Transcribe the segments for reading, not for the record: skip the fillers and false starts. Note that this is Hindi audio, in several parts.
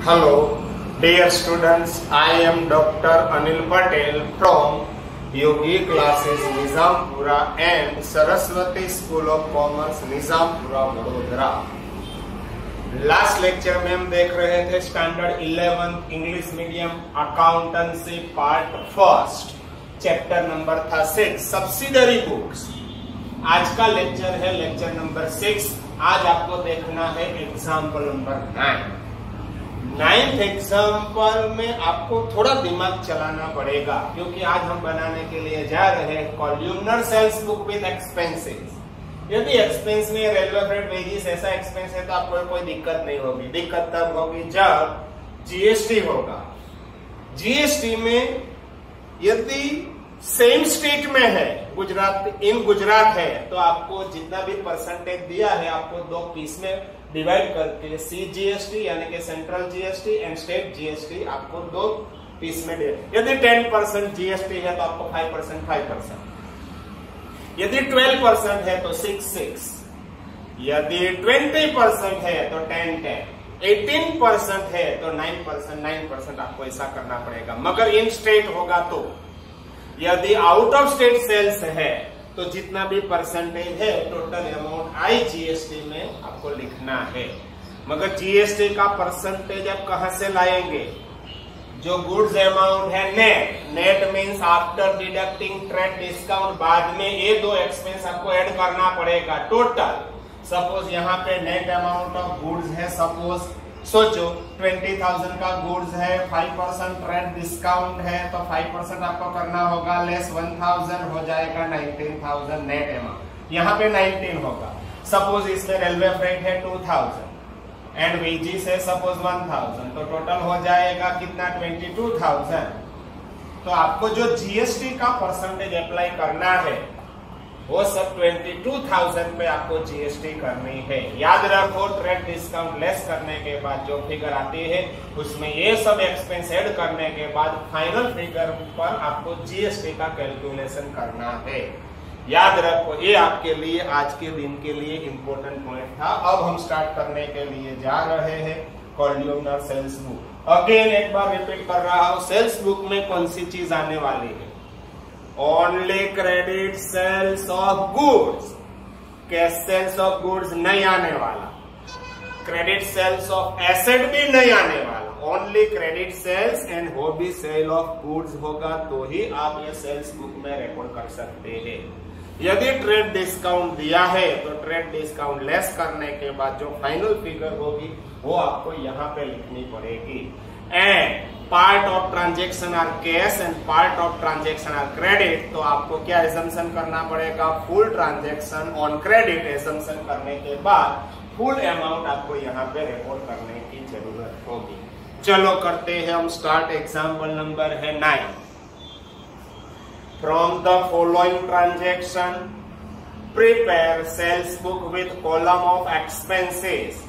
Hello, dear students. I am Dr. Anil Patel from Yogi Classes Nizampura and Saraswati School of Commerce Nizampura Vadodara. Last lecture में हम देख रहे थे standard 11 English medium accountancy part first, chapter number था 6 सब्सिडरी बुक्स। आज का लेक्चर है लेक्चर नंबर 6। आज आपको देखना है एग्जाम्पल नंबर 9। 9th एग्जाम्पल में आपको थोड़ा दिमाग चलाना पड़ेगा क्योंकि आज हम बनाने के लिए जा रहे हैं columnar sales book with expenses. यदि एक्सपेंस में रेलवे फ्रेट वेजेस ऐसा एक्सपेंस है तो आपको कोई दिक्कत नहीं होगी। दिक्कत तब होगी जब जीएसटी होगा। जीएसटी में यदि सेम स्टेट में है, गुजरात है, तो आपको जितना भी परसेंटेज दिया है आपको दो पीस में डिवाइड करके सीजीएसटी यानी कि central GST and state GST आपको दो पीस में दे। यदि 10% जीएसटी है तो आपको 5%, यदि 12% है तो 6, यदि 20% है तो 10, 18% है तो 9% आपको ऐसा करना पड़ेगा। मगर इन स्टेट होगा तो, यदि आउट ऑफ स्टेट सेल्स है तो जितना भी परसेंटेज है टोटल अमाउंट आईजीएसटी में आपको लिखना है। मगर जीएसटी का परसेंटेज आप कहां से लाएंगे? जो गुड्स अमाउंट है net means after deducting trade discount, बाद में ये दो एक्सपेंस आपको ऐड करना पड़ेगा टोटल। सपोज यहाँ पे नेट अमाउंट ऑफ गुड्स है, सपोज सोचो 20,000 का गुड्स है, 5% ट्रेड डिस्काउंट है तो 5% आपको करना होगा, लेस 1,000 हो जाएगा 19,000 नेट अमाउंट। यहाँ पे 19 होगा। सपोज इसमें रेलवे फ्रेट है 2,000 एंड वेजेस है सपोज 1,000, तो टोटल हो जाएगा कितना? 22,000। तो आपको जो जीएसटी का परसेंटेज अप्लाई करना है वो सब 22,000 पे आपको जीएसटी करनी है। याद रखो ट्रेड डिस्काउंट लेस करने के बाद जो फिगर आती है उसमें ये सब एक्सपेंस ऐड करने के बाद फाइनल फिगर पर आपको जीएसटी का कैलकुलेशन करना है। याद रखो, ये आपके लिए आज के दिन के लिए इंपॉर्टेंट पॉइंट था। अब हम स्टार्ट करने के लिए जा रहे हैं कॉल्यूमनर सेल्स बुक। अगेन एक बार रिपीट कर रहा हूं, सेल्स बुक में कौन सी चीज आने वाली है? Only credit sales of goods. Cash sales of goods नहीं आने वाला, क्रेडिट सेल्स ऑफ एसेट भी नहीं आने वाला। Only credit sales and hobby sale of goods होगा तो ही आप ये सेल्स बुक में रिकॉर्ड कर सकते हैं। यदि ट्रेड डिस्काउंट दिया है तो ट्रेड डिस्काउंट लेस करने के बाद जो फाइनल फिगर होगी वो आपको यहाँ पे लिखनी पड़ेगी। And part of transaction are cash and part of transaction are credit, तो आपको क्या एजम्पशन करना पड़ेगा? Full transaction on credit assumption करने के बाद फुल अमाउंट आपको यहाँ पे रिकॉर्ड करने की जरूरत होगी। चलो करते हैं हम स्टार्ट। एग्जाम्पल नंबर है 9। From the following transaction prepare sales book with column of expenses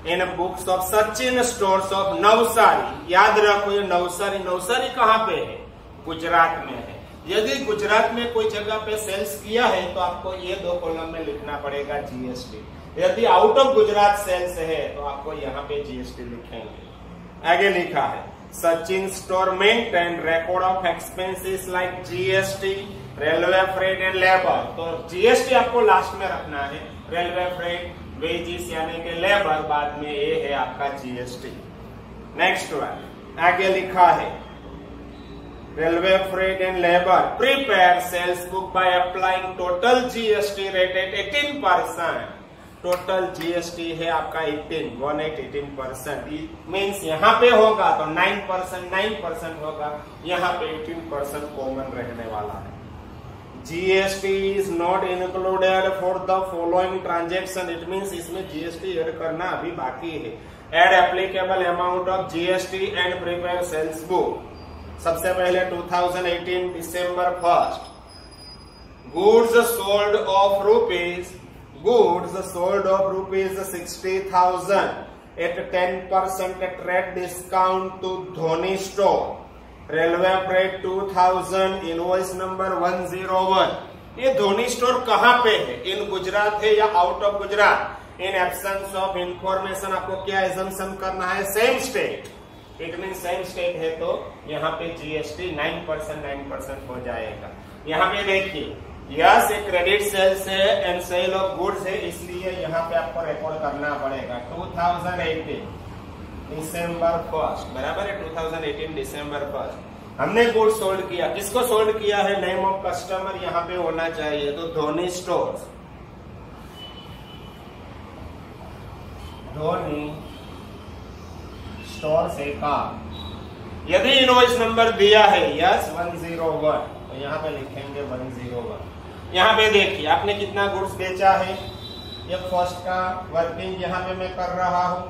in books of Sachin stores of Navsari. याद रखो ये नवसारी कहाँ पे है? गुजरात में है। यदि गुजरात में कोई जगह पे सेल्स किया है तो आपको ये दो कॉलम में लिखना पड़ेगा जीएसटी। यदि आउट ऑफ गुजरात सेल्स है तो आपको यहाँ पे जीएसटी लिखेंगे। आगे लिखा है Sachin store maintain record of expenses like GST, railway freight and labour. तो जीएसटी आपको लास्ट में रखना है, रेलवे फ्रेट, वेजेस यानी कि लेबर, बाद में ये है आपका जीएसटी। नेक्स्ट वन आगे लिखा है railway freight and labour prepare sales book by applying total GST rate at 18%। Total GST है आपका 18% मीन्स यहाँ पे होगा तो 9% होगा, यहाँ पे 18% कॉमन रहने वाला है। GST is not included for the following transaction. It means इसमें GST ऐड करना अभी बाकी है। Add applicable amount of GST and prepare sales book। सबसे पहले 2018 December 1st goods sold of rupees 60,000 at 10% trade discount to Dhoni store। Railway freight 2000, invoice number 101। ये धोनी स्टोर कहाँ पे है? इन गुजरात है या out of Gujarat? In absence of information आपको क्या एजम्पशन करना है? Same state. It mean same state है, तो यहाँ पे जीएसटी 9% हो जाएगा। यहाँ पे देखिए, यस एक क्रेडिट सेल्स है एंड सेल ऑफ गुड्स है, इसलिए यहाँ पे आपको रिकॉर्ड करना पड़ेगा 2018 दिसंबर 1, बराबर है। 2018 दिसंबर 1 हमने गुड सोल्ड किया। किसको सोल्ड किया है? नेम ऑफ कस्टमर यहाँ पे होना चाहिए, तो धोनी स्टोर्स, धोनी स्टोर्स का। यदि इनवॉइस नंबर दिया है यस 101, तो यहाँ पे लिखेंगे 101। यहाँ पे देखिए आपने कितना गुड्स बेचा है, ये फर्स्ट का वर्किंग यहाँ पे मैं कर रहा हूँ,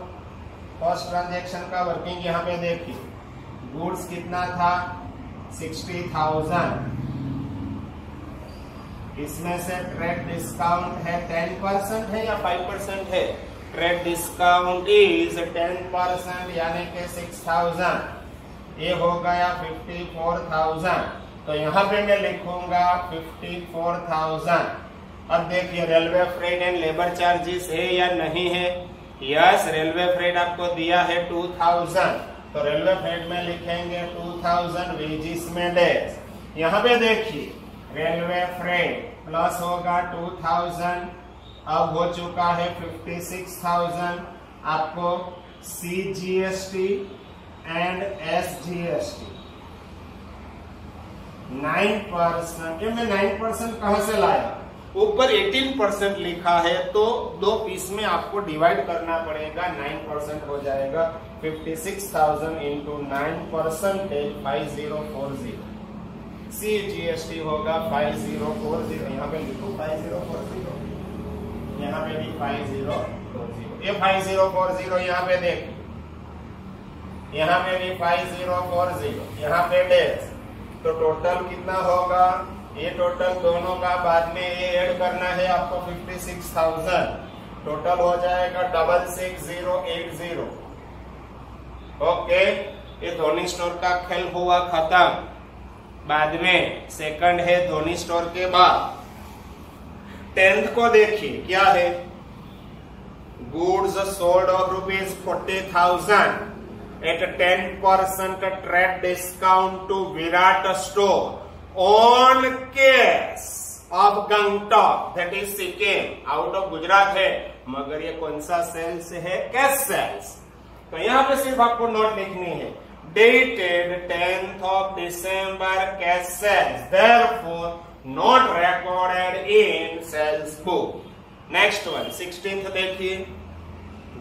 फर्स्ट ट्रांजैक्शन का वर्किंग यहाँ पे देखिए, गुड्स कितना था 60,000, इसमें से ट्रेड डिस्काउंट है 10% है या 5% है? ट्रेड डिस्काउंट इज 10%, यानी कि 6,000, ये हो गया 54,000, तो यहाँ पे मैं लिखूंगा 54,000। अब देखिए railway freight and labour charges है या नहीं है? यस, रेलवे फ्रेट आपको दिया है 2000, तो रेलवे फ्रेट में लिखेंगे 2000, वेजिस में डैश। यहाँ पे देखिए रेलवे फ्रेट प्लस होगा 2000, अब हो चुका है 56,000, आपको CGST एंड SGST 9%। ये मैं 9% कहां से लाया? ऊपर 18% लिखा है, तो दो पीस में आपको डिवाइड करना पड़ेगा, 9% हो जाएगा। 56,000 इंटू 9% 5040, CGST होगा 5040, यहाँ पे लिखो 5040, यहाँ पे भी 5040, ये 5040 यहाँ पे देख, यहाँ पे भी 5040, यहाँ पे डैश, तो टोटल कितना होगा? ये टोटल दोनों का बाद में ये ऐड करना है आपको 56,000, टोटल हो जाएगा 66,080। ओके, ये धोनी स्टोर का खेल हुआ खत्म। बाद में सेकंड है धोनी स्टोर के बाद 10th को देखिए क्या है, goods sold of ₹40,000 at 10% trade discount to Virat store on case of Gangtok, that is Sikkim, out of Gujarat है, मगर ये कौन सा सेल्स है? Cash sales. तो यहाँ पे सिर्फ आपको नोट लिखनी है, dated 10th of December cash sales, therefore not recorded in sales book। Next one 16th देखिए,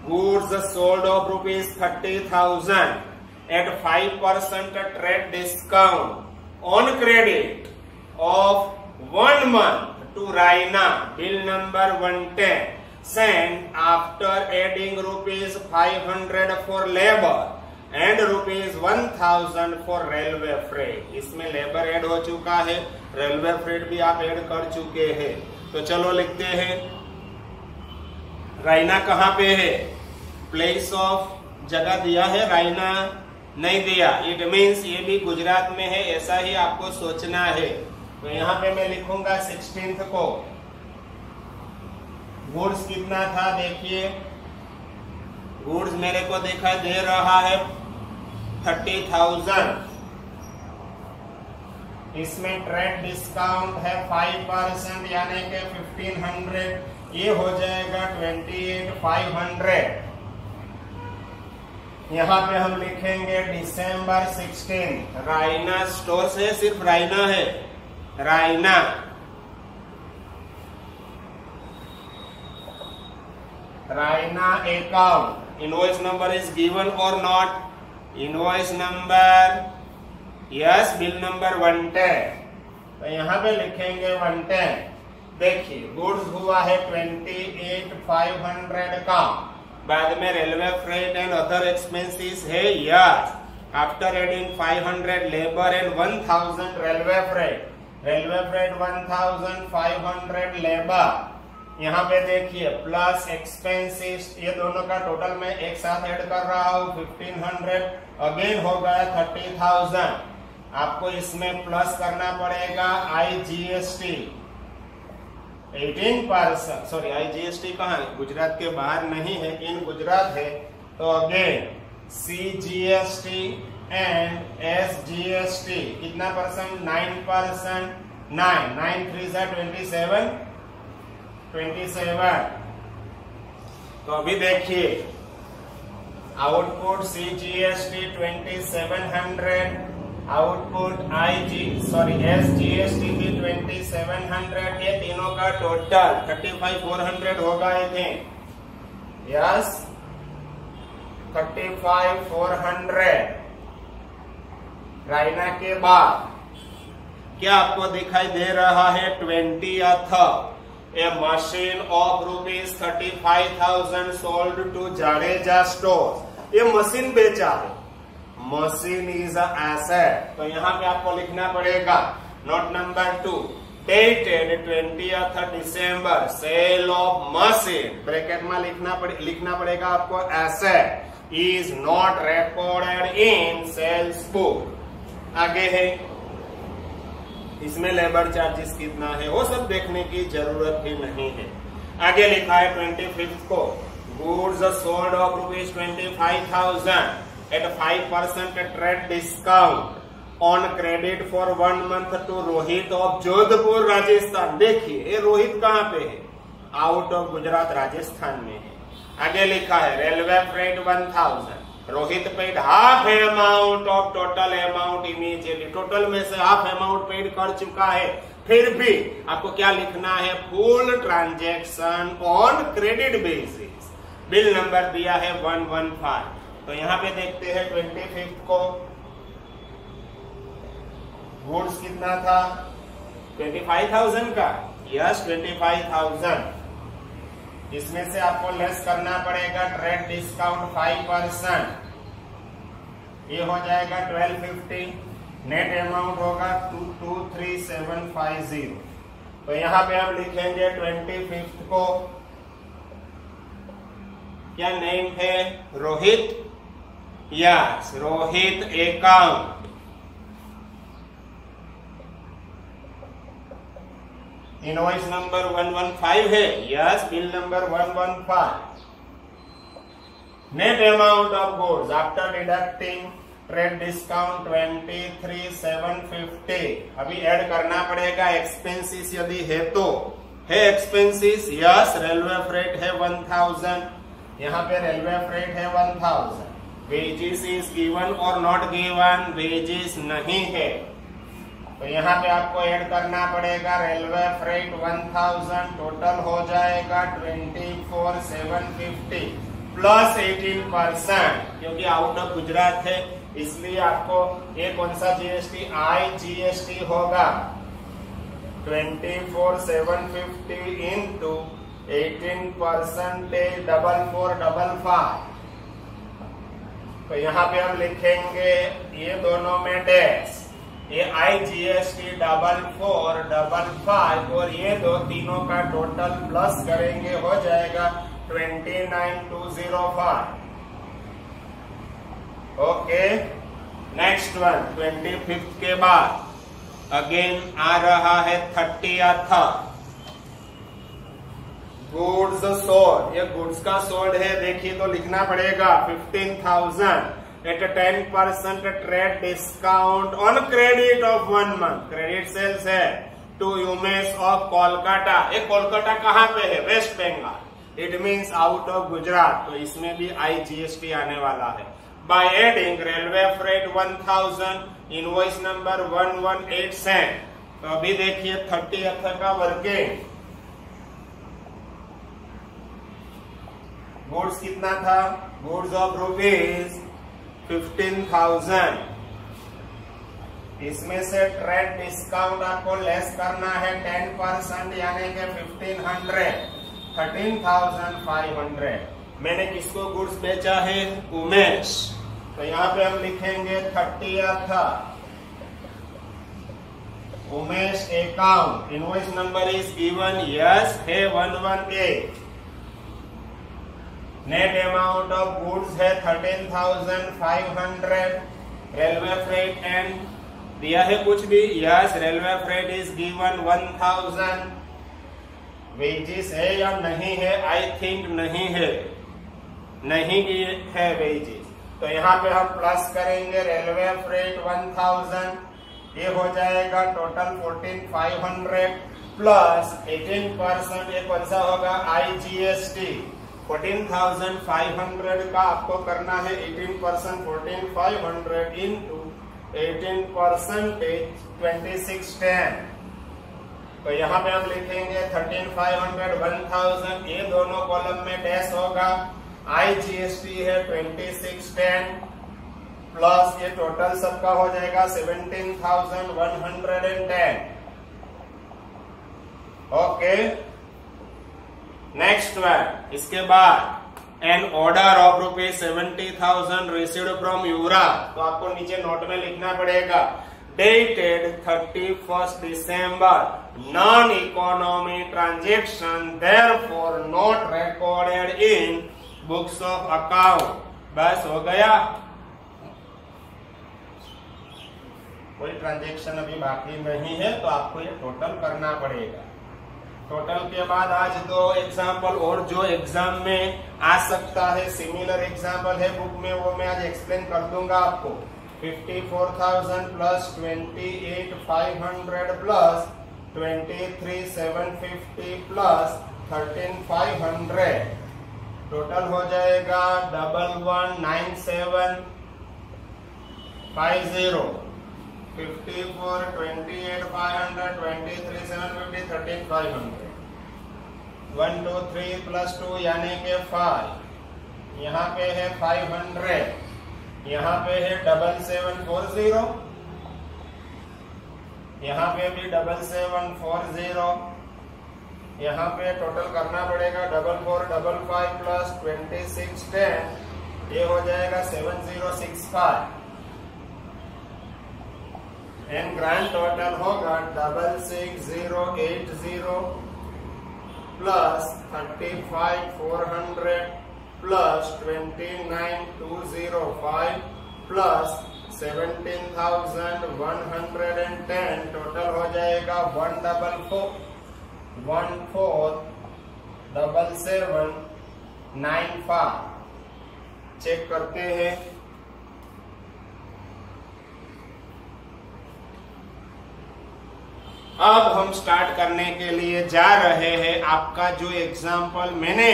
goods sold of ₹30,000 at 5% trade discount on credit of 1 month to Raina, bill number 110, sent after adding ₹500 for labor and ₹1,000 for railway freight। इसमें लेबर ऐड हो चुका है, रेलवे फ्रेट भी आप ऐड कर चुके हैं। तो चलो लिखते हैं, रायना कहाँ पे है? प्लेस ऑफ जगह दिया है, रायना नहीं दिया, इट मीन्स ये भी गुजरात में है, ऐसा ही आपको सोचना है। तो यहाँ पे मैं लिखूंगा 16th को गुड्स कितना था, देखिए गुड्स मेरे को दिखाई दे रहा है 30,000, इसमें ट्रेड डिस्काउंट है 5%, यानी कि 1500, ये हो जाएगा 28,500। यहाँ पे हम लिखेंगे दिसंबर 16, रायना स्टोर से, सिर्फ रायना है, Raina Raina account. Invoice number is given और not? Invoice number yes, bill number 110, तो यहाँ पे लिखेंगे 110। देखिए गुड्स हुआ है 28,500 का, बाद में railway freight and other expenses है yes, after adding 500 labour and 1,000 railway freight, 1,500 labour. यहाँ पे देखिए प्लस एक्सपेंसेस, ये दोनों का टोटल मैं एक साथ ऐड कर रहा हूँ 1500, अगेन हो गया 30,000। आपको इसमें प्लस करना पड़ेगा IGST 18%, सॉरी IGST कहाँ है? गुजरात के बाहर नहीं है, इन गुजरात है, तो अगेन CGST एंड SGST कितना परसेंट? 9%। 9 3 27। तो अभी देखिए आउटपुट CGST 2700, आउटपुट SGST भी 2700, ये तीनों का टोटल 35400 होगा। I think yes 35400। राइना के बाद क्या आपको दिखाई दे रहा है? 20th a machine of ₹35,000 sold to Jadeja store. ये मशीन बेचा है, मशीन इज अ एसेट। तो यहाँ पे आपको लिखना पड़ेगा note number 2 dated 20th December sale of machine, bracket में लिखना पड़ेगा आपको asset is not recorded in sales book. आगे है इसमें लेबर चार्जेस कितना है वो सब देखने की जरूरत ही नहीं है। आगे लिखा है 25th को goods sold of ₹25,000 at 5% trade discount on credit for 1 month to Rohit of Jodhpur Rajasthan. देखिए ये रोहित कहाँ पे है? आउट ऑफ गुजरात राजस्थान में है। आगे लिखा है railway freight 1000, Rohit paid half amount of total amount immediately. Total में से हाफ अमाउंट पेड कर चुका है, फिर भी आपको क्या लिखना है? Full transaction on credit basis. Bill number दिया है 115। तो यहाँ पे देखते हैं 25th को गुड्स कितना था? 25,000 का। यस 25,000। इसमें से आपको लेस करना पड़ेगा ट्रेड डिस्काउंट 5%, ये हो जाएगा 1250। नेट अमाउंट होगा 22750। तो यहाँ पे हम लिखेंगे 25th को क्या नेम है? Rohit. Yes Rohit account. Invoice number 115 है। Yes bill number 115। Net amount of goods after deducting trade discount 23,750। अभी ऐड करना पड़ेगा एक्सपेंसेस यदि है तो। है एक्सपेंसेस? यस रेलवे फ्रेट है 1000, यहाँ पे रेलवे फ्रेट है 1000। वेजेस इज गिवन और नॉट गिवन? वेजेस नहीं है, तो यहाँ पे आपको ऐड करना पड़ेगा रेलवे फ्रेट 1000, टोटल हो जाएगा 24,750 प्लस 18%, क्योंकि आउट ऑफ गुजरात है इसलिए आपको ये कौन सा जीएसटी? IGST होगा। 24,750 इंटू 18% 4455। तो यहाँ पे हम लिखेंगे ये दोनों में डैश, ये IGST 4455 और ये दो तीनों का टोटल प्लस करेंगे हो जाएगा 29,205। ओके नेक्स्ट वन 25th के बाद अगेन आ रहा है 30th गुड्स सोल्ड। ये गुड्स का सोल्ड है, देखिए तो लिखना पड़ेगा 15,000 at 10% trade discount on credit of 1 month। Credit sales है टू यूमेस ऑफ कोलकाता। ये कोलकाता कहाँ पे है? West Bengal. It means out of Gujarat, तो इसमें भी IGST आने वाला है। By adding railway freight 1000, invoice number 118 cent. तो अभी देखिए 30th का वर्किंग गुड्स कितना था? Goods of ₹15,000। इसमें से ट्रेड डिस्काउंट आपको लेस करना है 10% यानी कि 1500, 13,500। मैंने किसको गुड्स बेचा है? उमेश। तो यहाँ पे हम लिखेंगे 30th Umesh account. Invoice number is given. Yes है 118। नेट अमाउंट ऑफ गुड्स है 13,500। रेलवे फ्रेट एंड दिया है कुछ भी? Yes railway freight is given 1000। Wages है या नहीं है? आई थिंक नहीं है, नहीं है वेजेस। तो यहाँ पे हम प्लस करेंगे रेलवे फ्रेट 1000, ये हो जाएगा टोटल 14500 प्लस 18%, ये कौन सा होगा IGST 14,500 का आपको करना है 18%, 14,500 इंटू 18% 2610। तो यहाँ पे हम लिखेंगे 13,500 1000, ये दोनों कॉलम में डैश होगा, IGST है 2610 प्लस ये टोटल सबका हो जाएगा 17,110। ओके, नेक्स्ट वन, इसके बाद an order of ₹70,000 received from यूरा, तो आपको नीचे नोट में लिखना पड़ेगा dated 31st December, non-economy transaction, therefore not recorded in books of account। बस हो गया, कोई ट्रांजेक्शन अभी बाकी नहीं है, तो आपको ये टोटल करना पड़ेगा। टोटल के बाद आज दो एग्जाम्पल और जो एग्जाम में आ सकता है, सिमिलर एग्जाम्पल है बुक में, वो मैं आज एक्सप्लेन कर दूंगा आपको। 54,000 प्लस 28,500 प्लस 23,750 प्लस 13,500, टोटल हो जाएगा 11,9750। 54, 28,500, 23,750, 13,500, 1 2 3 प्लस 2 यानी के 5, यहाँ पे है 500, यहाँ पे है 7740, यहाँ पे भी 7740, यहाँ पे टोटल करना पड़ेगा 4455 प्लस 2610, ये हो जाएगा 7065 एंड ग्रैंड टोटल होगा 66080 प्लस 35,400 प्लस 29,205 प्लस 17,110, टोटल हो जाएगा 144,7795। चेक करते हैं। अब हम स्टार्ट करने के लिए जा रहे हैं। आपका जो एग्जाम्पल मैंने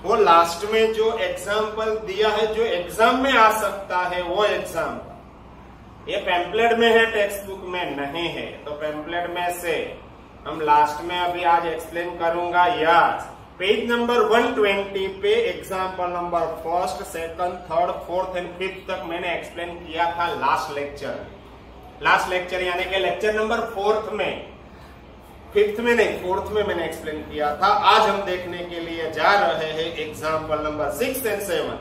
वो लास्ट में जो एग्जाम्पल दिया है, जो एग्जाम में आ सकता है वो एग्जाम्पल, ये पैम्पलेट में है, टेक्स्ट बुक में नहीं है। तो पैम्पलेट में से हम लास्ट में अभी आज एक्सप्लेन करूंगा। यस, पेज नंबर 120 पे example number 1st, 2nd, 3rd, 4th and 5th तक मैंने एक्सप्लेन किया था लास्ट लेक्चर यानी कि लेक्चर नंबर 4th में, 5th में नहीं 4th में मैंने एक्सप्लेन किया था। आज हम देखने के लिए जा रहे हैं एग्जाम्पल नंबर 6 एंड 7।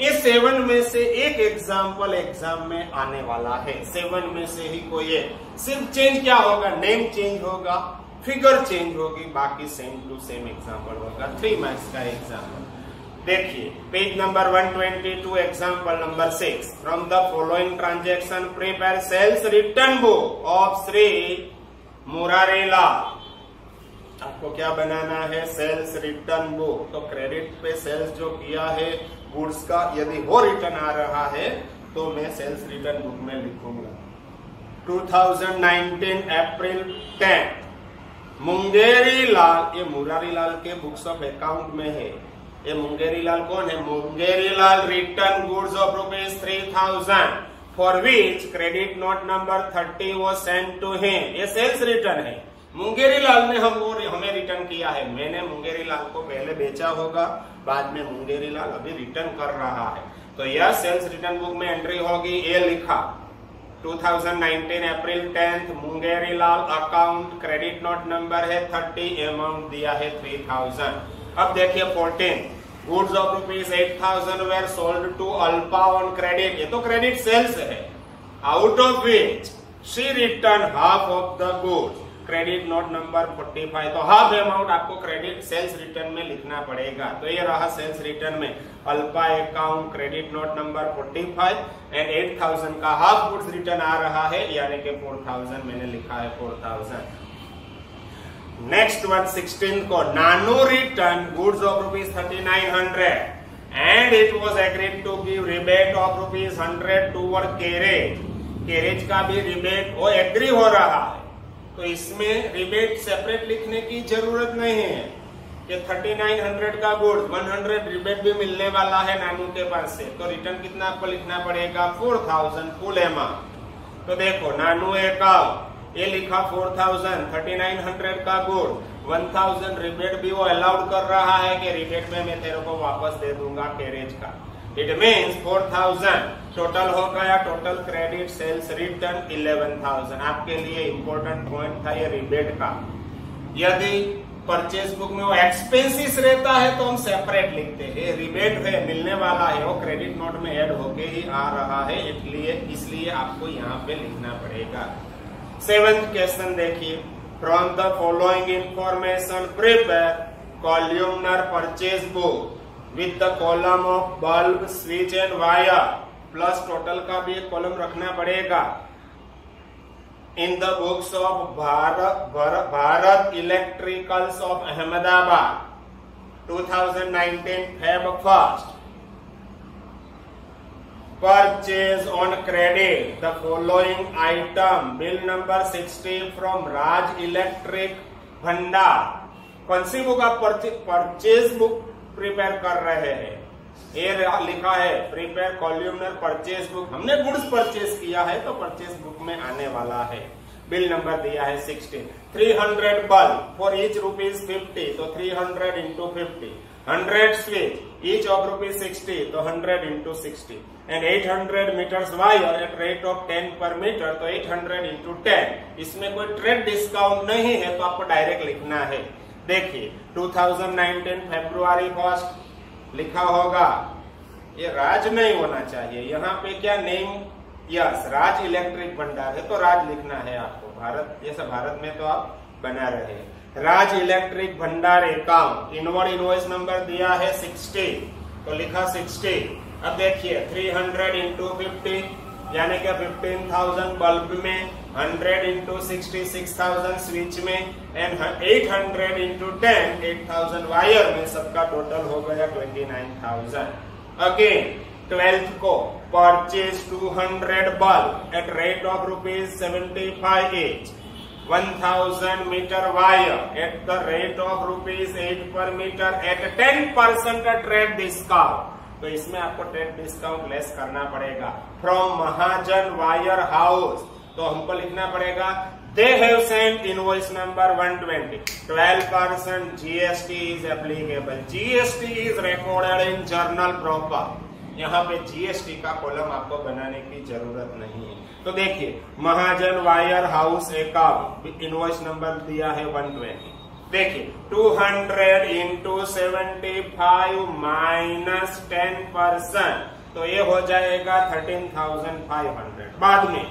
इस 7 में से एक एग्जाम्पल एग्जाम में आने वाला है। 7 में से ही कोई एक, सिर्फ चेंज क्या होगा, नेम चेंज होगा, फिगर चेंज होगी, बाकी सेम टू सेम एग्जाम्पल होगा। 3 मार्क्स का एग्जाम्पल देखिए, page number 122, example number 6। From the following transaction prepare sales return book of Shri Murarilal. आपको क्या बनाना है, सेल्स रिटर्न बुक। तो क्रेडिट पे सेल्स जो किया है गुड्स का, यदि वो रिटर्न आ रहा है तो मैं सेल्स रिटर्न बुक में लिखूंगा। 2019 अप्रैल 10, मुंगेरी लाल, ये मुरारी लाल के बुक्स ऑफ अकाउंट में है। ये मुंगेरी लाल कौन है, Mungeri Lal return goods of ₹3,000 for which credit note number 30 वो सेंड टू हिम। ये सेल्स रिटर्न है, मुंगेरी लाल ने हमें रिटर्न किया है। मैंने मुंगेरी लाल को पहले बेचा होगा, बाद में मुंगेरी लाल अभी रिटर्न कर रहा है। तो यह सेल्स रिटर्न बुक में एंट्री होगी। ये लिखा 2019 April 10 Mungeri Lal account, credit note number है 30, अमाउंट दिया है 3,000। अब देखिए 14, goods of ₹8,000 were sold to Alpa on credit. ये तो क्रेडिट सेल्स है, out of which she return half of the goods, credit note number 45। तो हाफ अमाउंट आपको क्रेडिट सेल्स रिटर्न में लिखना पड़ेगा। तो ये रहा सेल्स रिटर्न में Alpa account, credit note number 45 and 8,000 का हाफ गुड्स रिटर्न आ रहा है, यानी कि 4,000 मैंने लिखा है 4,000। नेक्स्ट वन 16 को, Nanu return goods of ₹3,900 and it was agreed to give rebate of ₹100 toward carriage. Carriage का भी रिबेट वो एग्री हो रहा है, तो इसमें रिबेट सेपरेट लिखने की जरूरत नहीं है कि 3900 का गुड्स 100 रिबेट भी मिलने वाला है नानू के पास से, तो रिटर्न कितना आपको लिखना पड़ेगा 4000 फुल अमाउंट। तो देखो नानू ये लिखा 4000, 3900 का गुड, 1000 रिबेट भी वो अलाउड कर रहा है कि रिबेट में मैं तेरे को वापस दे दूंगा कैरेज का। इट मीन्स 4000 टोटल हो गया। Total credit sales return 11000। आपके लिए इंपॉर्टेंट पॉइंट था ये रिबेट का। यदि परचेज बुक में वो एक्सपेंसिस रहता है तो हम सेपरेट लिखते हैं, रिबेट है मिलने वाला है वो क्रेडिट नोट में ऐड होके ही आ रहा है, इसलिए आपको यहाँ पे लिखना पड़ेगा। 7th क्वेश्चन देखिए, from the following information prepare columnar purchase book with the column of bulb switch and wire, plus total का भी एक कॉलम रखना पड़ेगा। In the books of Bharat electricals of Ahmedabad 2019 Feb 1st, purchase on credit the following item, bill number 60 from Raj Electric भंडार। कौन सी बुक आप परचेज बुक प्रिपेयर कर रहे हैं? ये लिखा है प्रिपेयर कॉल्यूमनर परचेज बुक। हमने गुड्स परचेज किया है तो परचेज बुक में आने वाला है। बिल नंबर दिया है 16। 300 बल्ब फॉर ईच ₹50, तो 300 into 50। 100 switch each of ₹60, तो 100 into 60। And 800 meters wire at rate of 10 per meter, तो 800 into 10। इसमें कोई ट्रेड डिस्काउंट नहीं है तो आपको डायरेक्ट लिखना है। देखिए 2019 February 1st लिखा होगा, ये राज नहीं होना चाहिए, यहाँ पे क्या नेम, यस राज इलेक्ट्रिक भंडार है तो राज लिखना है आपको। भारत, ये सब भारत में तो आप बना रहे हैं। राज इलेक्ट्रिक भंडार अकाउंट, इनवर्ड इनवॉइस नंबर दिया है 60, तो लिखा 60। अब देखिए 300 into 50 यानी कि 15,000 बल्ब में, 100 into 60 6,000 स्विच में, एंड 800 into 10 8,000 वायर में, सबका टोटल हो गया 29,000। अगेन 12th को purchase 200 bulb at rate of ₹75 each, 1000 meter wire at the rate of ₹8 per meter at 10% trade discount, तो इसमें आपको ट्रेड डिस्काउंट लेस करना पड़ेगा। फ्रॉम महाजन वायर हाउस, तो हमको लिखना पड़ेगा they have sent invoice number 120, 12% GST is applicable. GST is recorded in journal proper. यहाँ पे GST का कॉलम आपको बनाने की जरूरत नहीं है। तो देखिए Mahajan wire house account, invoice number दिया है 120। देखिए 200 into 75 minus 10%, तो ये हो जाएगा 13,500। बाद में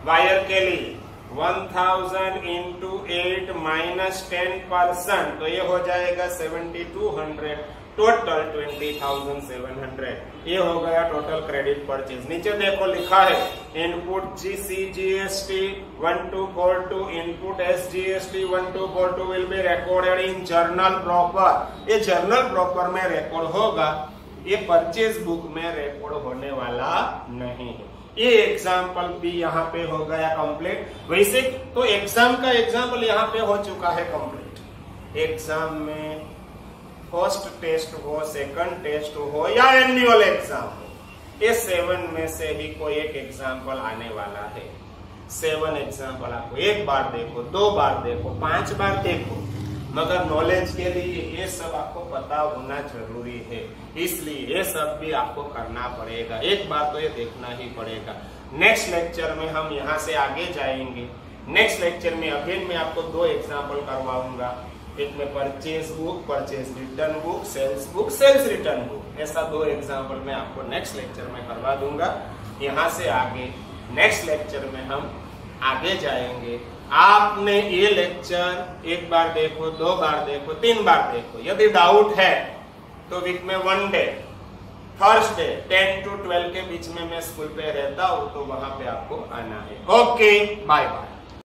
वायर के लिए 1000 into 8 minus 10%, तो ये हो जाएगा 7200, टोटल 20,700। ये हो गया टोटल क्रेडिट परचेज। नीचे देखो लिखा है input GST 1242, input SGST 1242 will be recorded in journal proper. ये जर्नल प्रॉपर में रिकॉर्ड होगा, ये परचेज बुक में रिकॉर्ड होने वाला नहीं है। ये एग्जाम्पल भी यहाँ पे हो गया कंप्लीट। वैसे तो एग्जाम का एग्जाम्पल यहाँ पे हो चुका है कंप्लीट। एग्जाम में फर्स्ट टेस्ट हो, सेकंड टेस्ट हो या एनुअल एग्जाम हो, ये 7 में से ही कोई एक एग्जाम्पल आने वाला है। 7 एग्जाम्पल आपको एक बार देखो, 2 बार देखो, 5 बार देखो, मगर नॉलेज के लिए ये सब आपको पता होना जरूरी है, इसलिए ये सब भी आपको करना पड़ेगा। एक बार तो ये देखना ही पड़ेगा। नेक्स्ट लेक्चर में हम यहाँ से आगे जाएंगे। नेक्स्ट लेक्चर में अगेन मैं आपको 2 एग्जाम्पल करवाऊंगा। एक में purchase book, purchase return book, sales return book, ऐसा 2 एग्जाम्पल मैं आपको नेक्स्ट लेक्चर में करवा दूंगा। यहाँ से आगे नेक्स्ट लेक्चर में हम आगे जाएंगे। आपने ये लेक्चर एक बार देखो, 2 बार देखो, 3 बार देखो। यदि डाउट है तो वीक में 1 डे, थर्सडे 10 to 12 के बीच में मैं स्कूल पे रहता हूँ, तो वहां पे आपको आना है। Okay, bye bye.